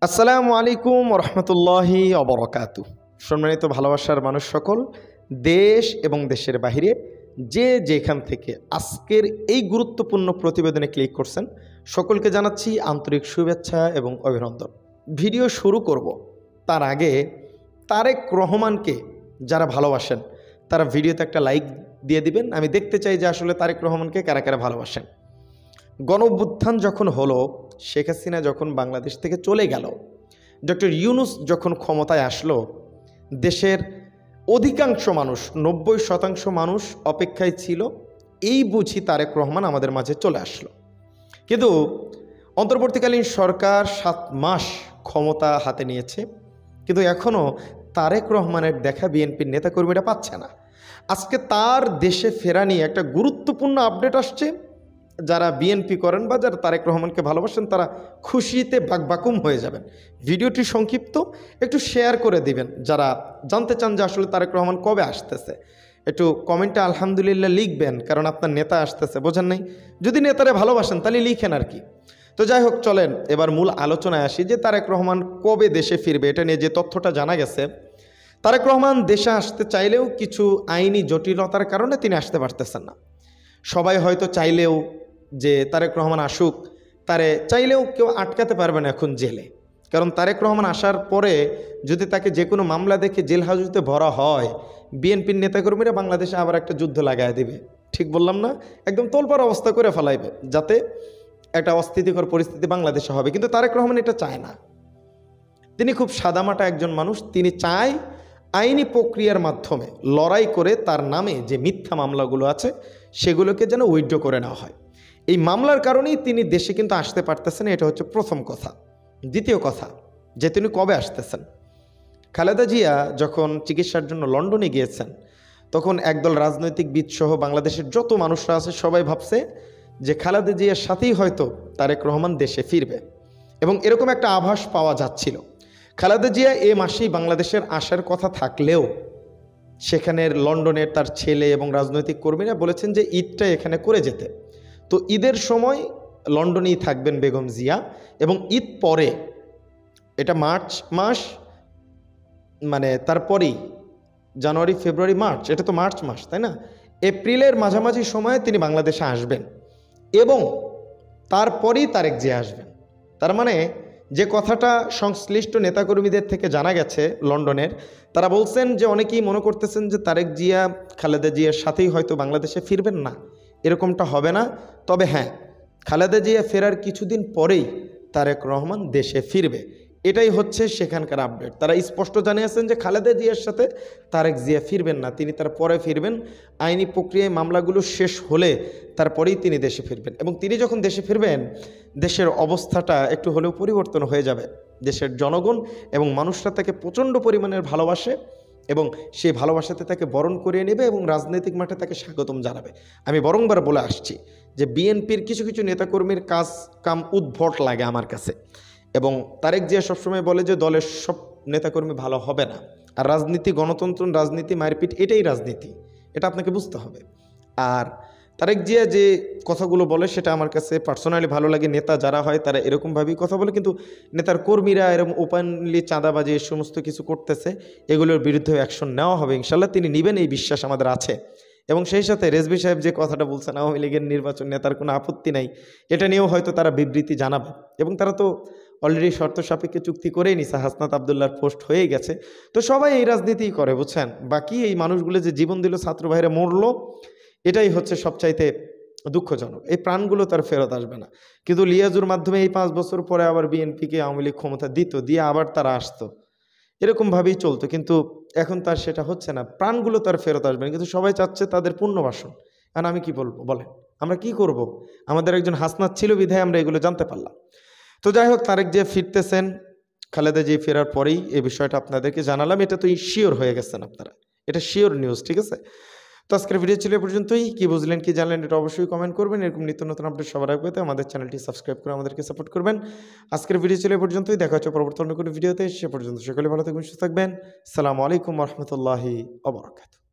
আসসালামু আলাইকুম রহমতুল্লাহি অবরকাতু। সম্মানিত ভালোবাসার মানুষ সকল, দেশ এবং দেশের বাহিরে যে যেখান থেকে আজকের এই গুরুত্বপূর্ণ প্রতিবেদনে ক্লিক করছেন, সকলকে জানাচ্ছি আন্তরিক শুভেচ্ছা এবং অভিনন্দন। ভিডিও শুরু করব তার আগে তারেক রহমানকে যারা ভালোবাসেন তারা ভিডিওতে একটা লাইক দিয়ে দিবেন। আমি দেখতে চাই যে আসলে তারেক রহমানকে কারা কারা ভালোবাসেন। গণঅভ্যুত্থান যখন হলো, শেখ হাসিনা যখন বাংলাদেশ থেকে চলে গেল, ডক্টর ইউনূস যখন ক্ষমতায় আসলো, দেশের অধিকাংশ মানুষ 90% মানুষ অপেক্ষায় ছিল এই বুঝি তারেক রহমান আমাদের মাঝে চলে আসলো। কিন্তু অন্তর্বর্তীকালীন সরকার 7 মাস ক্ষমতা হাতে নিয়েছে, কিন্তু এখনও তারেক রহমানের দেখা বিএনপির নেতাকর্মীরা পাচ্ছে না। আজকে তার দেশে ফেরা নিয়ে একটা গুরুত্বপূর্ণ আপডেট আসছে। যারা বিএনপি করেন বা যারা তারেক রহমানকে ভালোবাসেন তারা খুশিতে বাকবাকুম হয়ে যাবেন। ভিডিওটি সংক্ষিপ্ত, একটু শেয়ার করে দিবেন। যারা জানতে চান যে আসলে তারেক রহমান কবে আসতেছে, একটু কমেন্টে আলহামদুলিল্লাহ লিখবেন, কারণ আপনার নেতা আসতেছে, বোঝেন নাই? যদি নেতারে ভালোবাসেন তাহলে লিখেন আর কি। তো যাই হোক, চলেন এবার মূল আলোচনায় আসি যে তারেক রহমান কবে দেশে ফিরবে। এটা নিয়ে যে তথ্যটা জানা গেছে, তারেক রহমান দেশে আসতে চাইলেও কিছু আইনি জটিলতার কারণে তিনি আসতে পারতেছেন না। সবাই হয়তো চাইলেও যে তারেক রহমান আসুক, তারে চাইলেও কেউ আটকাতে পারবে না এখন জেলে। কারণ তারেক রহমান আসার পরে যদি তাকে যে কোনো মামলা দেখে জেল হাজতে ভরা হয়, বিএনপির নেতাকর্মীরা বাংলাদেশে আবার একটা যুদ্ধ লাগায় দেবে। ঠিক বললাম না? একদম তোলপাড় অবস্থা করে ফেলাইবে, যাতে একটা অস্থিতিকর পরিস্থিতি বাংলাদেশে হবে। কিন্তু তারেক রহমান এটা চায় না। তিনি খুব সাদামাটা একজন মানুষ। তিনি চায় আইনি প্রক্রিয়ার মাধ্যমে লড়াই করে তার নামে যে মিথ্যা মামলাগুলো আছে সেগুলোকে যেন উইথড্র করে নেওয়া হয়। এই মামলার কারণেই তিনি দেশে কিন্তু আসতে পারতেছেন। এটা হচ্ছে প্রথম কথা। দ্বিতীয় কথা, যে তিনি কবে আসতেছেন। খালেদা জিয়া যখন চিকিৎসার জন্য লন্ডনে গিয়েছেন, তখন একদল রাজনৈতিকবিদ সহ বাংলাদেশের যত মানুষরা আছে সবাই ভাবছে যে খালেদা জিয়ার সাথেই হয়তো তারেক রহমান দেশে ফিরবে, এবং এরকম একটা আভাস পাওয়া যাচ্ছিল। খালেদা জিয়া এ মাসেই বাংলাদেশের আসার কথা থাকলেও সেখানের লন্ডনের তার ছেলে এবং রাজনৈতিক কর্মীরা বলেছেন যে ঈদটা এখানে করে যেতে। তো ঈদের সময় লন্ডনেই থাকবেন বেগম জিয়া, এবং ঈদ পরে, এটা মার্চ মাস, মানে তারপরেই জানুয়ারি ফেব্রুয়ারি মার্চ, এটা তো মার্চ মাস, তাই না? এপ্রিলের মাঝামাঝি সময়ে তিনি বাংলাদেশে আসবেন, এবং তারপরেই তারেক জিয়া আসবেন। তার মানে যে কথাটা সংশ্লিষ্ট নেতাকর্মীদের থেকে জানা গেছে লন্ডনের, তারা বলছেন যে অনেকেই মনে করতেছেন যে তারেক জিয়া খালেদা জিয়ার সাথেই হয়তো বাংলাদেশে ফিরবেন না। এরকমটা হবে না। তবে হ্যাঁ, খালেদা জিয়া ফেরার কিছুদিন পরেই তারেক রহমান দেশে ফিরবে। এটাই হচ্ছে সেখানকার আপডেট। তারা স্পষ্ট জানিয়েছেন যে খালেদা জিয়ার সাথে তারেক জিয়া ফিরবেন না, তিনি তার পরে ফিরবেন। আইনি প্রক্রিয়ায় মামলাগুলো শেষ হলে তারপরেই তিনি দেশে ফিরবেন, এবং তিনি যখন দেশে ফিরবেন দেশের অবস্থাটা একটু হলেও পরিবর্তন হয়ে যাবে। দেশের জনগণ এবং মানুষরা তাকে প্রচণ্ড পরিমাণের ভালোবাসে, এবং সেই ভালোবাসাতে তাকে বরণ করিয়ে নেবে এবং রাজনৈতিক মাঠে তাকে স্বাগতম জানাবে। আমি বরংবার বলে আসছি যে বিএনপির কিছু কিছু নেতাকর্মীর কাম উদ্ভট লাগে আমার কাছে, এবং তারেক জিয়া সবসময় বলে যে দলের সব নেতাকর্মী ভালো হবে না। আর রাজনীতি, গণতন্ত্র, রাজনীতি, মারপিট, এটাই রাজনীতি, এটা আপনাকে বুঝতে হবে। আর তারেক জিয়া যে কথাগুলো বলে সেটা আমার কাছে পার্সোনালি ভালো লাগে। নেতা যারা হয় তারা এরকমভাবেই কথা বলে, কিন্তু নেতার কর্মীরা এরকম ওপেনলি চাঁদাবাজি এই সমস্ত কিছু করতেছে, এগুলোর বিরুদ্ধে অ্যাকশন নেওয়া হবে ইনশাল্লাহ। তিনি নেবেন, এই বিশ্বাস আমাদের আছে। এবং সেই সাথে রেজভী সাহেব যে কথাটা বলছেন আওয়ামী লীগের নির্বাচন নিয়ে তার কোনো আপত্তি নাই, এটা নিয়েও হয়তো তারা বিবৃতি জানাবে। এবং তারা তো অলরেডি শর্ত সাপেক্ষে চুক্তি করেই নিছে, হাসনাত আবদুল্লাহর পোস্ট হয়েই গেছে। তো সবাই এই রাজনীতিই করে, বুঝছেন? বাকি এই মানুষগুলো যে জীবন দিল, ছাত্র ভাইরা মরলো, এটাই হচ্ছে সবচাইতে দুঃখজনক। এই প্রাণগুলো তার ফেরত আসবে না। কিন্তু লিয়াজুর মাধ্যমে এই 5 বছর পরে আবার বিএনপিকে আওয়ামী লীগ ক্ষমতা দিত, দিয়ে আবার তারা আসতো, এরকমভাবেই চলতো। কিন্তু এখন তার সেটা হচ্ছে না, প্রাণগুলো তার ফেরত আসবে না। কিন্তু সবাই চাচ্ছে তাদের পুনর্বাসন। আর আমি কি বলবো বলেন, আমরা কি করব? আমাদের একজন হাসনাত ছিল বিধায় আমরা এগুলো জানতে পারলাম। তো যাই হোক, তারেক জিয়া ফিরতেছেন। খালেদা জিয়া ফেরার পরেই এই বিষয়টা আপনাদেরকে জানালাম। এটা তো শিওর হয়ে গেছেন আপনারা, এটা শিওর নিউজ, ঠিক আছে? তো আজকের ভিডিও ছিল এ পর্যন্তই। কি বুঝলেন, কি জানলেন, এটা অবশ্যই কমেন্ট করবেন। এরকম নিত্য নতুন আপডেট সবার আগে পেতে আমাদের চ্যানেলটি সাবস্ক্রাইব করে আমাদেরকে সাপোর্ট করবেন। আজকের ভিডিও ছিল এ পর্যন্তই। দেখা হচ্ছে পরবর্তী অন্য কোনো ভিডিওতে। সে পর্যন্ত সকলে ভালো থাকবেন, সুস্থ থাকবেন। আসসালামু আলাইকুম রহমতুল্লাহি ওয়া বারাকাতুহু।